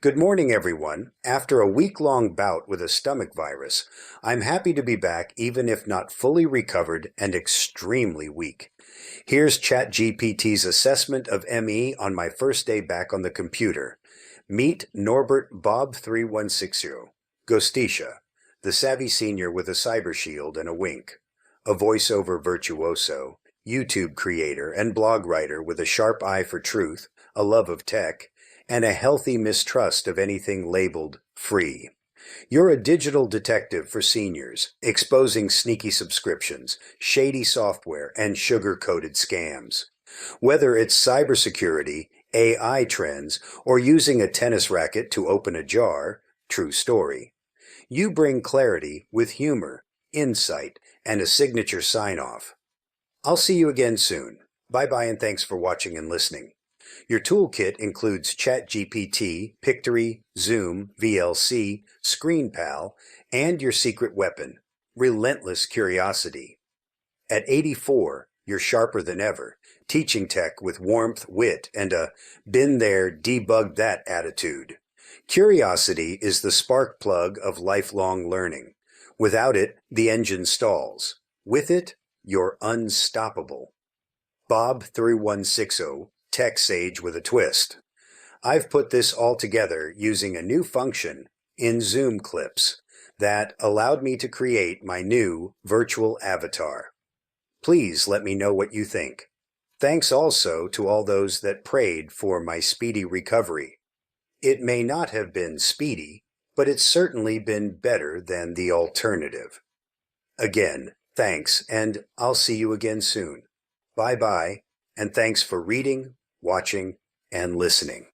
Good morning, everyone. After a week-long bout with a stomach virus, I'm happy to be back even if not fully recovered and extremely weak. Here's ChatGPT's assessment of ME on my first day back on the computer. Meet Norbert Bob 3160, Ghostisha, the savvy senior with a cyber shield and a wink, a voiceover virtuoso, YouTube creator and blog writer with a sharp eye for truth, a love of tech, and a healthy mistrust of anything labeled free. You're a digital detective for seniors, exposing sneaky subscriptions, shady software, and sugar-coated scams. Whether it's cybersecurity, AI trends, or using a tennis racket to open a jar, true story. You bring clarity with humor, insight, and a signature sign-off. I'll see you again soon. Bye-bye and thanks for watching and listening. Your toolkit includes ChatGPT, Pictory, Zoom, VLC, ScreenPal, and your secret weapon, relentless curiosity. At 84, you're sharper than ever, teaching tech with warmth, wit, and a been there, debugged that attitude. Curiosity is the spark plug of lifelong learning. Without it, the engine stalls. With it, you're unstoppable. Bob 3160, Tech Sage with a twist. I've put this all together using a new function in Zoom Clips that allowed me to create my new virtual avatar. Please let me know what you think. Thanks also to all those that prayed for my speedy recovery. It may not have been speedy, but it's certainly been better than the alternative. Again, thanks, and I'll see you again soon. Bye-bye, and thanks for reading, watching, and listening.